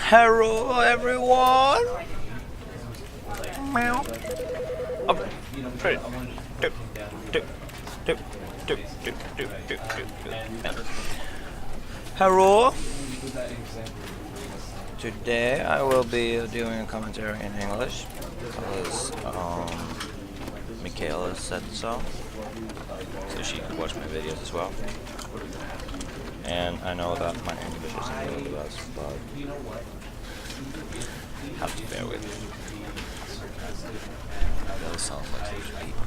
Hello everyone. Meow. Oh, pretty. Hello. Today I will be doing a commentary in English because Mikayla said so she could watch my videos as well. And I know that my English isn't really the best, but have to bear with me. That sounds like such people.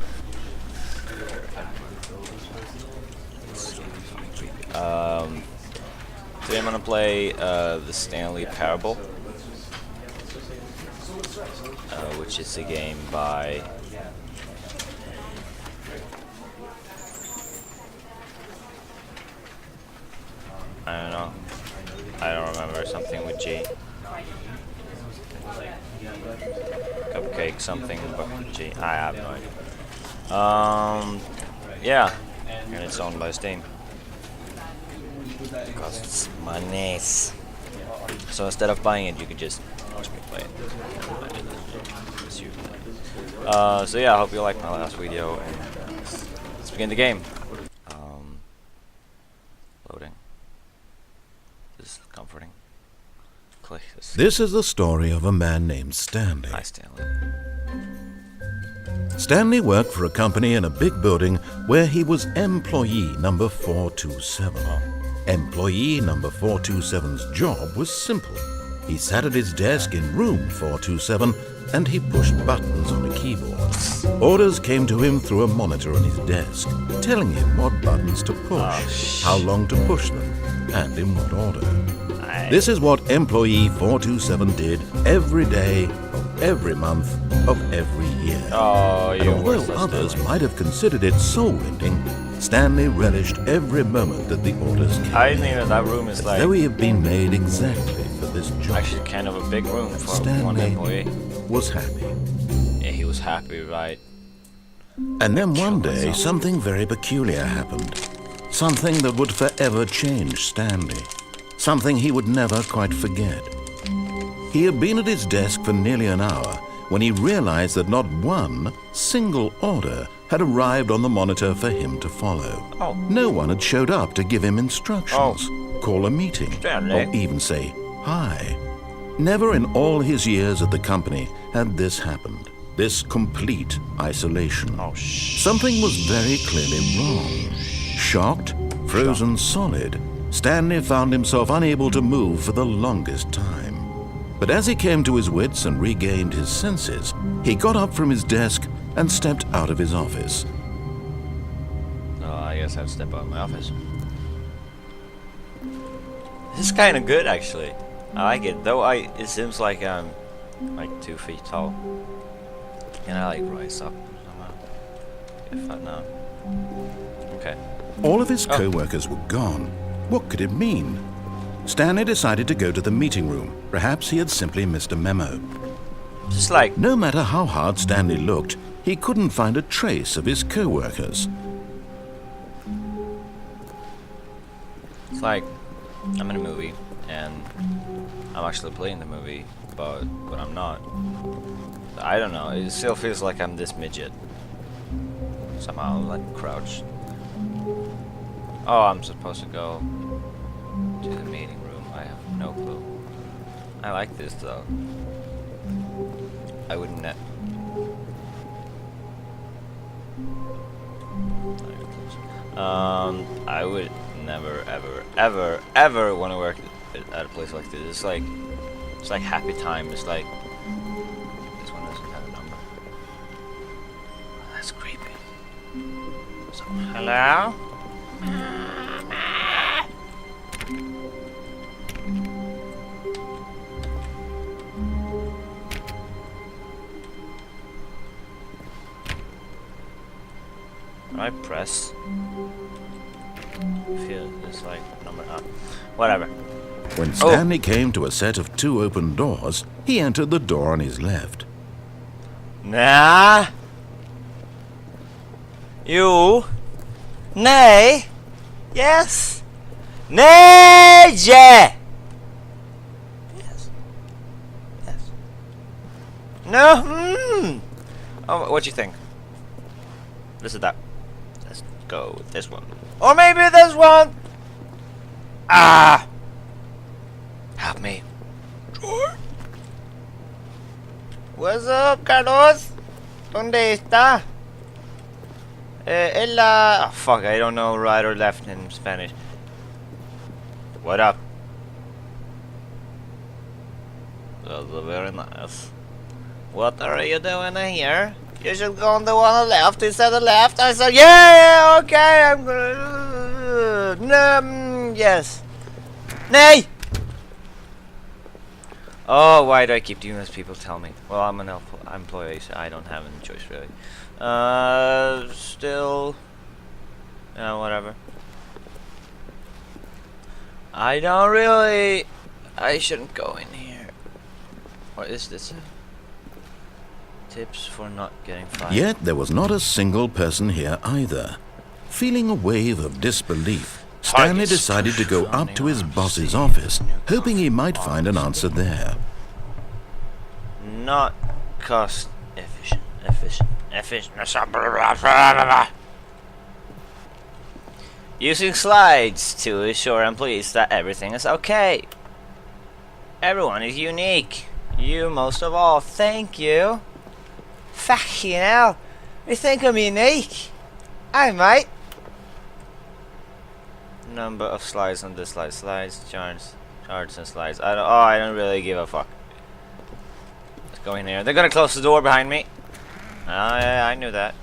Today I'm gonna play the Stanley Parable, which is a game by I don't know. I don't remember, something with G. Cupcake something with G. I have no idea. Yeah, and it's owned by Steam. It costs money. So instead of buying it, you could just watch me play it. So yeah, I hope you liked my last video, and let's begin the game. Loading. This is comforting. Click this. This is the story of a man named Stanley. Hi, Stanley. Stanley worked for a company in a big building where he was employee number 427. Employee number 427's job was simple. He sat at his desk in room 427 and he pushed buttons on a keyboard. Orders came to him through a monitor on his desk, telling him what buttons to push, how long to push them, and in what order. This is what employee 427 did every day of every month of every year. And although others might have considered it soul-rending, Stanley relished every moment that the orders came. I didn't even know that room is like... Though he had been made exactly for this job. Actually kind of a big room for Stanley one employee. Was happy. Yeah, he was happy, right? And then one day, something very peculiar happened. Something that would forever change Stanley. Something he would never quite forget. He had been at his desk for nearly an hour when he realized that not one single order had arrived on the monitor for him to follow. No one had showed up to give him instructions, call a meeting, or even say hi. Never in all his years at the company had this happened. This complete isolation. Something was very clearly wrong. Shocked, frozen solid, Stanley found himself unable to move for the longest time. But as he came to his wits and regained his senses, he got up from his desk and stepped out of his office. I guess I have to step out of my office. This is kind of good, actually. I like it, though it seems like I'm like 2 feet tall. Can I like rise up somehow? If I know. Okay. All of his co-workers were gone. What could it mean? Stanley decided to go to the meeting room. Perhaps he had simply missed a memo. Just like... No matter how hard Stanley looked, he couldn't find a trace of his co-workers. It's like I'm in a movie and I'm actually playing the movie, but I'm not. I don't know, it still feels like I'm this midget. Somehow, like, crouched. Oh, I'm supposed to go to the meeting room. I have no clue. I like this, though. I wouldn't I would never, ever want to work at a place like this. It's like happy time. It's like this one doesn't have a number. Oh, that's creepy. So, hello? I press. Feel this like number whatever. When Stanley came to a set of 2 open doors, he entered the door on his left. Nah. You. Nej. Yes. Nej. Yes. No. Oh, what do you think? This is that. Let's go with this one. Or maybe this one. Ah. Help me. What's up, Carlos? ¿Dónde está? Oh, fuck, I don't know right or left in Spanish. What up? That's very nice. What are you doing here? You should go on the one on the left. He said the left. I said, yeah, okay, I'm gonna... No, yes. Nay! Oh, why do I keep doing this? People tell me. Well, I'm an employee, so I don't have any choice, really. Still... whatever. I don't really... I shouldn't go in here. What is this? Tips for not getting fired. Yet there was not a single person here either. Feeling a wave of disbelief, Stanley decided to go up to his boss's office, hoping he might find an answer there. Not cost efficient. Using slides to assure employees that everything is okay. Everyone is unique. You most of all. Thank you. Fucking hell. You think I'm unique? I might. Number of slides on this slide. Slides, charts and slides. I don't really give a fuck. Let's go in here. They're gonna close the door behind me. Oh yeah, I knew that.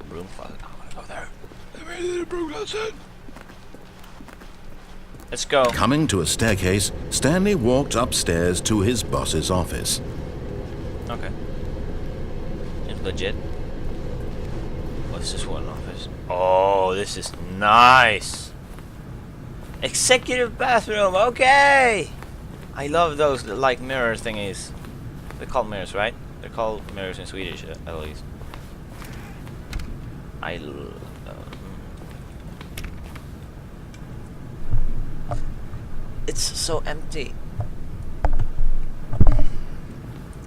Broom fuck. I wanna go there. Let's go. Coming to a staircase, Stanley walked upstairs to his boss's office. Okay. It's legit. What's this one office? Oh, this is nice. Executive bathroom. Okay. I love those like mirror thingies. They're called mirrors, right? They're called mirrors in Swedish, at least. It's so empty.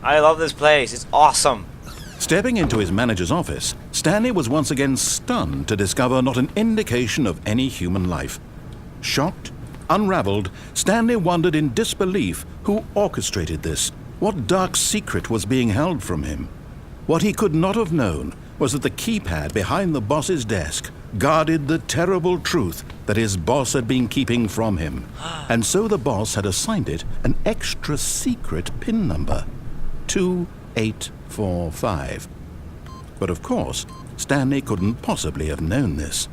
I love this place. It's awesome. Stepping into his manager's office, Stanley was once again stunned to discover not an indication of any human life. Shocked, unraveled, Stanley wondered in disbelief who orchestrated this, what dark secret was being held from him. What he could not have known was that the keypad behind the boss's desk guarded the terrible truth that his boss had been keeping from him, and so the boss had assigned it an extra secret PIN number, 2845. But of course, Stanley couldn't possibly have known this.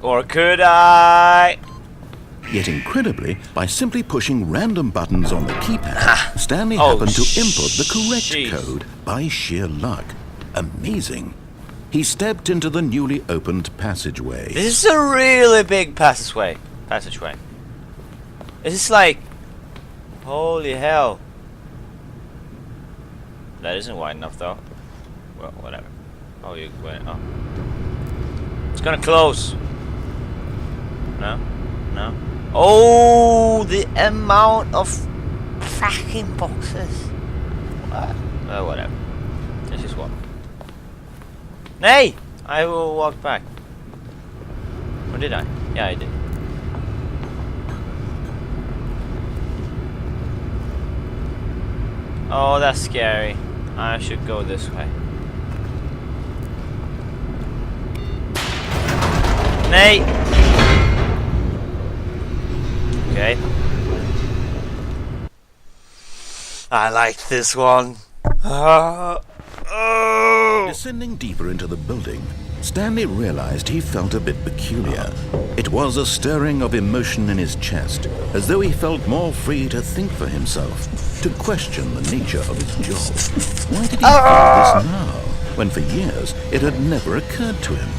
Or could I? Yet incredibly, by simply pushing random buttons on the keypad, Stanley happened to input the correct code by sheer luck. Amazing. He stepped into the newly opened passageway. This is a really big passageway. This is like... Holy hell. That isn't wide enough though. Well, whatever. Oh, you went... Oh. It's gonna close. No? No? Oh, the amount of fucking boxes. What? Whatever. Let's just walk. Nay! I will walk back. Or did I? Yeah, I did. Oh, that's scary. I should go this way. Nay! Okay. I like this one. Descending deeper into the building, Stanley realized he felt a bit peculiar. It was a stirring of emotion in his chest, as though he felt more free to think for himself, to question the nature of his job. Why did he feel this now, when for years it had never occurred to him?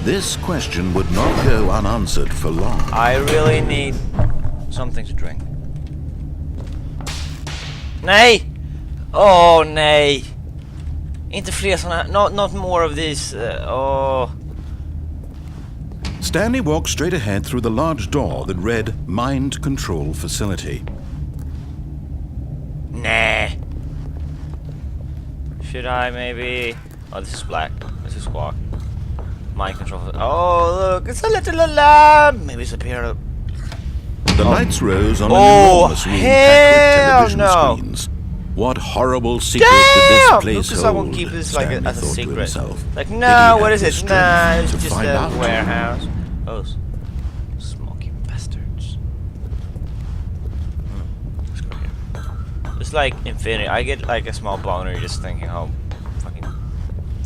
This question would not go unanswered for long. I really need something to drink. Nej! Oh, nej! Inte fler såna, not more of these. Oh. Stanley walked straight ahead through the large door that read Mind Control Facility. Nah. Should I maybe? Oh, this is black. This is squawk. Mind control. Oh, look, it's a little alarm. Maybe it's a pair of. The lights rose on an Oh, enormous room hell packed with television no. screens. What horrible secret Damn! did this place Lucas, I won't hold? keep this like Stanley as a thought to secret. himself. Like, Did he no, have what is the it? strength Nah, it's to just find a out? warehouse. Oh, smoky bastards. Let's go here. It's like infinity. I get like a small boner just thinking how fucking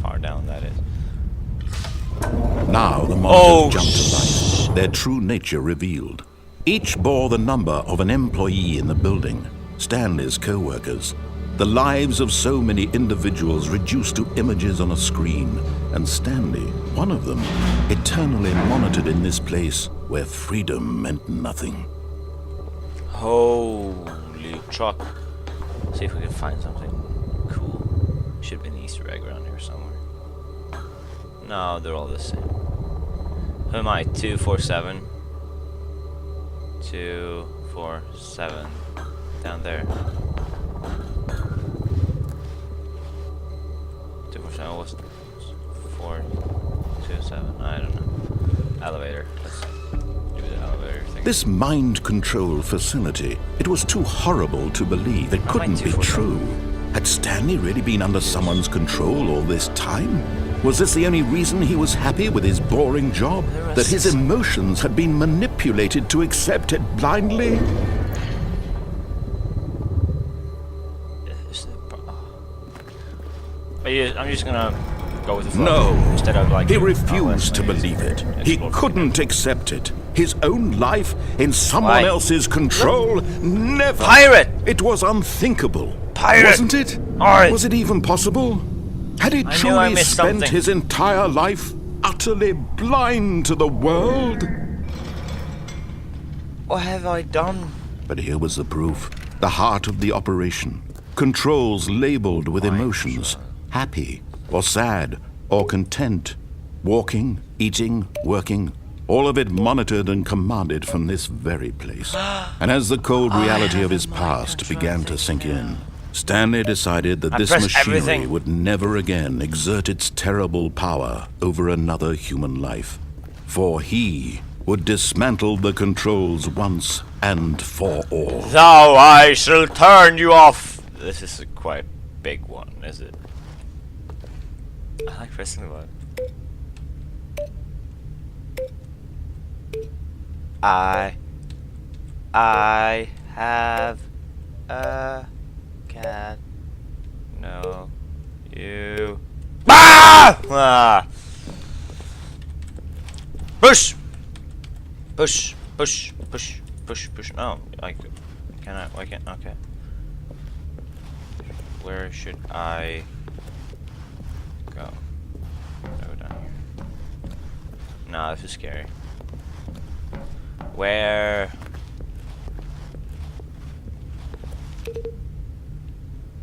far down that is. Now the monsters jumped to life, their true nature revealed. Each bore the number of an employee in the building, Stanley's co-workers. The lives of so many individuals reduced to images on a screen, and Stanley, one of them, eternally monitored in this place where freedom meant nothing. Holy truck. See if we can find something cool. Should be an Easter egg around here somewhere. No, they're all the same. Who am I? 247. 247. Down there. 247 was 427. I don't know. Elevator. Let's do the elevator thing. This mind control facility, it was too horrible to believe. It couldn't be true. Had Stanley really been under someone's control all this time? Was this the only reason he was happy with his boring job? That his emotions had been manipulated to accept it blindly? I'm just gonna go with the flow. No, Instead of like he refused to believe it. He couldn't accept it. His own life in someone else's control? Never. Pirate! It was unthinkable. Pirate! Wasn't it? Alright. Was it even possible? Had he I truly missed spent something. his entire life utterly blind to the world? What have I done? But here was the proof. The heart of the operation. Controls labeled with emotions. Happy, or sad, or content. Walking, eating, working. All of it monitored and commanded from this very place. And as the cold reality of his past began to sink in, Stanley decided that this machinery would never again exert its terrible power over another human life. For he would dismantle the controls once and for all. Now I shall turn you off! This is a quite big one, is it? I like pressing the button. I have a cat. No, you. Ah! Push! Push! Push! Push! Push! Push! No, I cannot. Why can't? Okay. Where should I go? Go down here. No, this is scary. Where?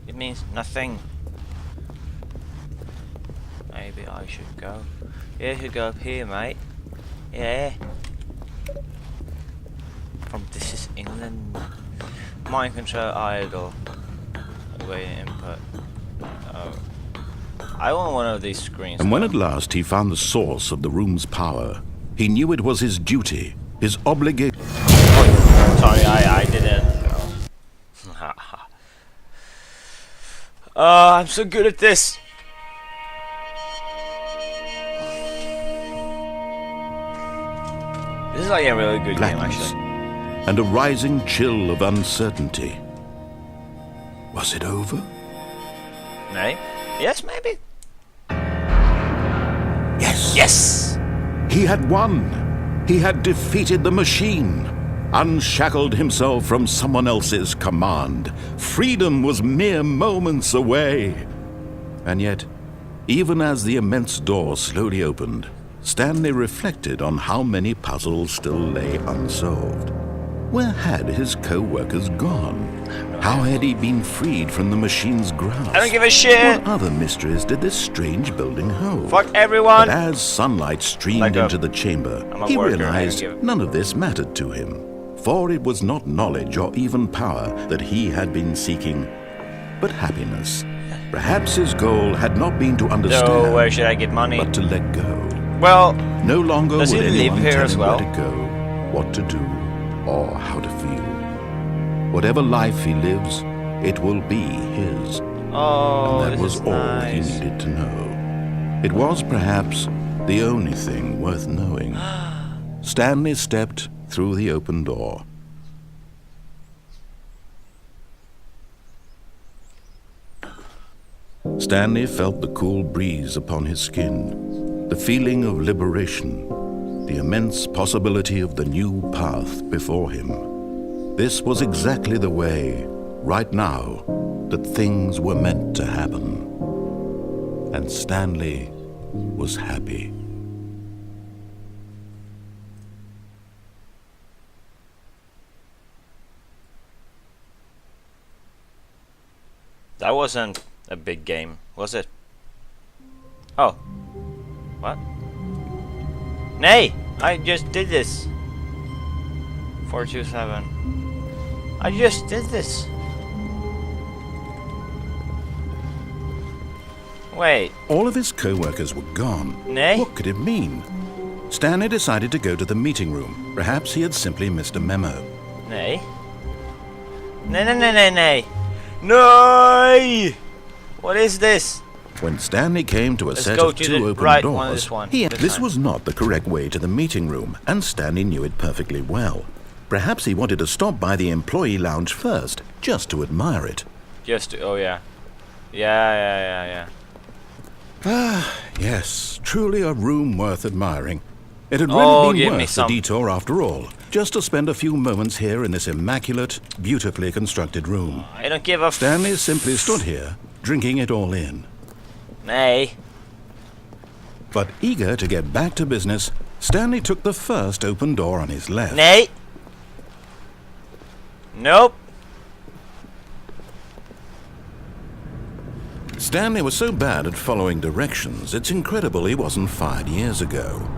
It means nothing. Maybe I should go. Yeah, you should go up here, mate. Yeah. From This Is England. Mind control idle. Away input. Oh. I want one of these screens. And when at last he found the source of the room's power, he knew it was his duty, his obligation. Oh, sorry, I didn't. I'm so good at this. This is like a really good game, actually. And a rising chill of uncertainty. Was it over? Right? Yes, maybe. Yes. Yes! He had won. He had defeated the machine. Unshackled himself from someone else's command. Freedom was mere moments away. And yet, even as the immense door slowly opened, Stanley reflected on how many puzzles still lay unsolved. Where had his co-workers gone? How had he been freed from the machine's grasp? I don't give a shit! What other mysteries did this strange building hold? Fuck everyone! But as sunlight streamed into the chamber, he realized none of this mattered to him. For it was not knowledge or even power that he had been seeking, but happiness. Perhaps his goal had not been to understand, So where should I get money? but to let go. Well, No longer does would he live anyone here tell as him well? where to go, what to do, or how to feel. Whatever life he lives, it will be his. oh, And that this was is all nice. he needed to know. It was perhaps the only thing worth knowing. Stanley stepped through the open door. Stanley felt the cool breeze upon his skin, the feeling of liberation, the immense possibility of the new path before him. This was exactly the way, right now, that things were meant to happen. And Stanley was happy. That wasn't a big game, was it? Oh. What? Nay! I just did this. 427. I just did this. Wait. All of his co-workers were gone. Nay? What could it mean? Stanley decided to go to the meeting room. Perhaps he had simply missed a memo. Nay. Nay, nay, nay, nay, nay. No! What is this? When Stanley came to a Let's set go of to two the open right doors, one, this one. this time. was not the correct way to the meeting room, and Stanley knew it perfectly well. Perhaps he wanted to stop by the employee lounge first, just to admire it. Just to, oh yeah. Yeah. Yes, truly a room worth admiring. It had Oh, really give been me worth the some. detour after all, just to spend a few moments here in this immaculate, beautifully constructed room. I don't give a Stanley simply stood here, drinking it all in. Nay. But eager to get back to business, Stanley took the first open door on his left. Nay. Nope. Stanley was so bad at following directions, it's incredible he wasn't fired years ago.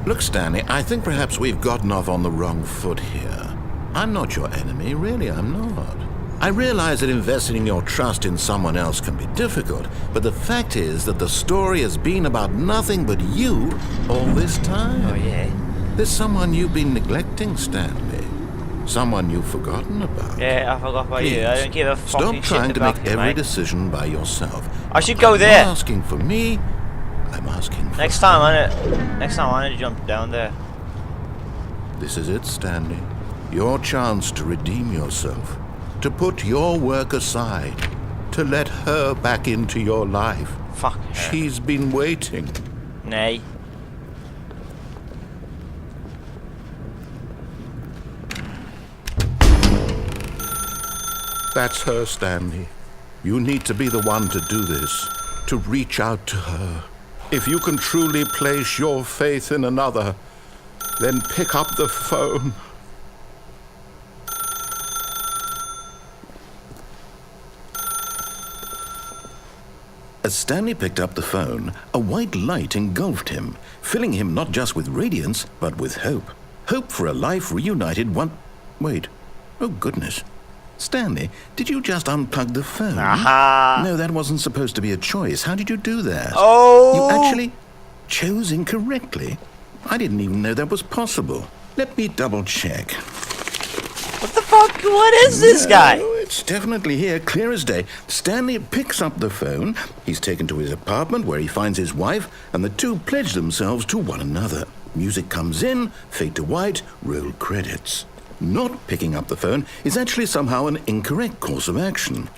Look, Stanley, I think perhaps we've gotten off on the wrong foot here. I'm not your enemy, really, I'm not. I realize that investing your trust in someone else can be difficult, but the fact is that the story has been about nothing but you all this time. Oh yeah. There's someone you've been neglecting, Stanley. Someone you've forgotten about. Yeah, I forgot about you. I don't give a fucking Stop trying shit to about make him, every mate. decision by yourself. I should go I'm there. not asking for me, I'm asking for Next time I need to jump down there. This is it, Stanley. Your chance to redeem yourself. To put your work aside. To let her back into your life. Fuck her. She's been waiting. Nay. That's her, Stanley. You need to be the one to do this. To reach out to her. If you can truly place your faith in another, then pick up the phone. As Stanley picked up the phone, a white light engulfed him, filling him not just with radiance, but with hope. Hope for a life reunited Wait. Oh, goodness. Stanley, did you just unplug the phone? Aha. No, that wasn't supposed to be a choice. How did you do that? Oh. You actually chose incorrectly. I didn't even know that was possible. Let me double check. What the fuck? What is this guy? No, it's definitely here, clear as day. Stanley picks up the phone. He's taken to his apartment where he finds his wife, and the two pledge themselves to one another. Music comes in, fade to white, roll credits. Not picking up the phone is actually somehow an incorrect course of action.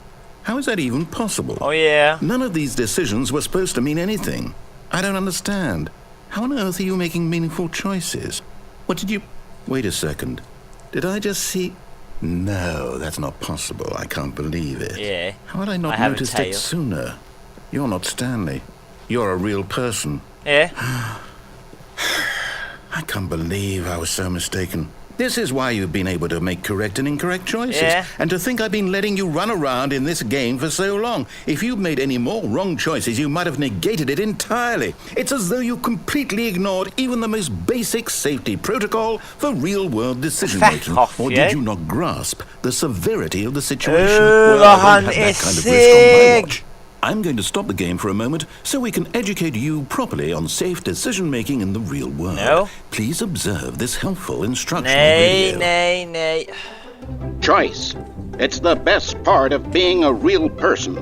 How is that even possible? Oh yeah. None of these decisions were supposed to mean anything. I don't understand. How on earth are you making meaningful choices? What did you... Wait a second. Did I just see... No, that's not possible. I can't believe it. Yeah. How had I not have a noticed tail. it sooner? You're not Stanley. You're a real person. Yeah. I can't believe I was so mistaken. This is why you've been able to make correct and incorrect choices. Yeah. And to think I've been letting you run around in this game for so long. If you'd made any more wrong choices, you might have negated it entirely. It's as though you completely ignored even the most basic safety protocol for real-world decision-making. Off, Or yeah? did you not grasp the severity of the situation? Ooh, I han don't have that is kind of risk on my sick. watch. I'm going to stop the game for a moment so we can educate you properly on safe decision-making in the real world. No. Please observe this helpful instructional Nee, video. nee, nee. Choice. It's the best part of being a real person.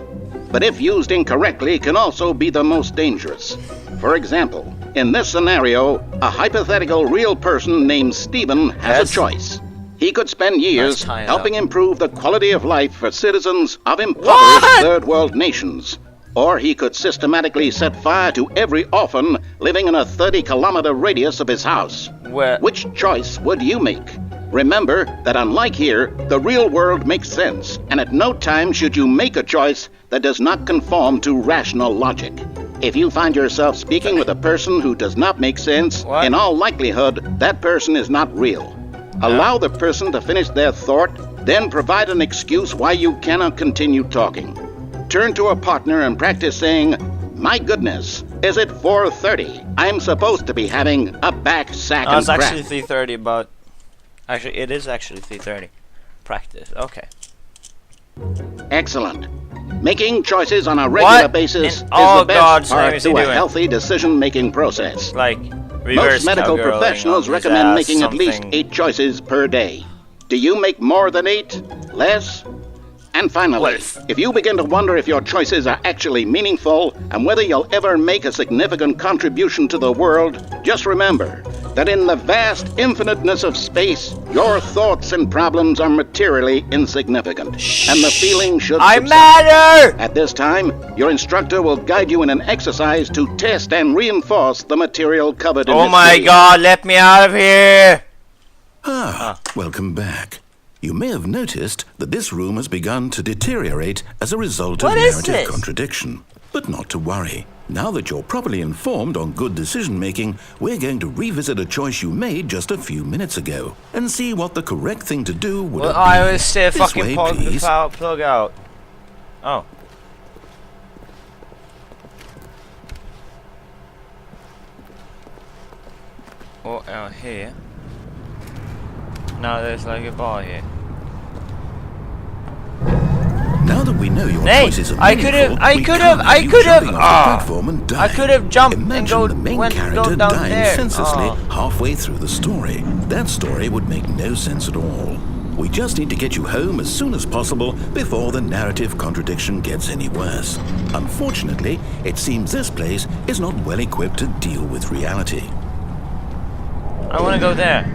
But if used incorrectly, can also be the most dangerous. For example, in this scenario, a hypothetical real person named Stephen has Yes. a choice. He could spend years tie it helping up. improve the quality of life for citizens of impoverished What? third world nations. Or he could systematically set fire to every orphan living in a 30-kilometer radius of his house. Where? Which choice would you make? Remember that unlike here, the real world makes sense, and at no time should you make a choice that does not conform to rational logic. If you find yourself speaking with a person who does not make sense, What? in all likelihood, that person is not real. Allow the person to finish their thought, then provide an excuse why you cannot continue talking. Turn to a partner and practice saying, "My goodness, is it 4:30? I'm supposed to be having a back sack and It's actually crap." 3:30, but actually it is actually 3:30. Practice. Okay. Excellent. Making choices on a regular What basis in is all the best God's name part is he to a doing? healthy decision-making process. Like reverse Most medical cowgirling professionals on his recommend ass, making at least something. 8 choices per day. Do you make more than 8? Less? And finally, Less. if you begin to wonder if your choices are actually meaningful and whether you'll ever make a significant contribution to the world, just remember that in the vast infiniteness of space, your thoughts and problems are materially insignificant, and the feeling should I subside. matter! At this time, your instructor will guide you in an exercise to test and reinforce the material covered in Oh this my video. god, let me out of here! Welcome back. You may have noticed that this room has begun to deteriorate as a result of What is narrative this? contradiction. But not to worry. Now that you're properly informed on good decision-making, we're going to revisit a choice you made just a few minutes ago and see what the correct thing to do would Well, have been. I was still This fucking way, plug the please. plug out. Oh. Oh, out here. Now there's like a bar here. Now that we know your Hey, choices are I meaningful, could've- I we could've- can't I have you could've- jumping off the ah. platform and I dying. could've jumped and Imagine go- the main went- go character down dying there. senselessly Ah. halfway through the story. That story would make no sense at all. We just need to get you home as soon as possible before the narrative contradiction gets any worse. Unfortunately, it seems this place is not well equipped to deal with reality. I wanna go there.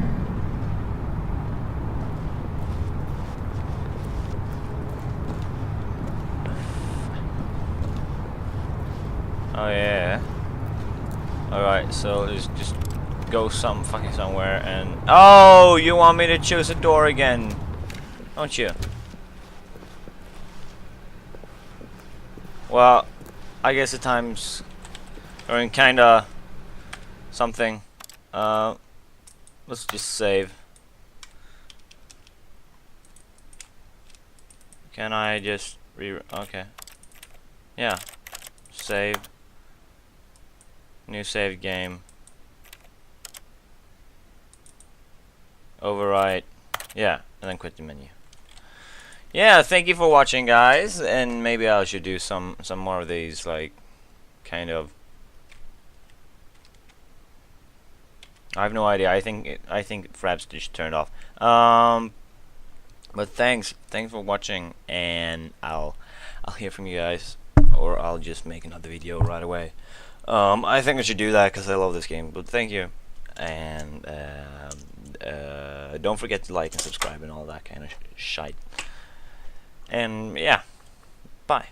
Oh yeah. Alright, so let's just go fucking somewhere and... Oh, you want me to choose a door again, don't you? Well, I guess the time's going kinda something. Let's just save. Can I just okay. Yeah. Save. New save game. Overwrite. Yeah, and then quit the menu. Yeah, thank you for watching, guys, and maybe I should do some more of these, like, kind of. I have no idea. I think Fraps just turned off. But thanks for watching, and I'll hear from you guys, or I'll just make another video right away. I think I should do that because I love this game. But thank you, and don't forget to like and subscribe and all that kind of shite. And yeah, bye.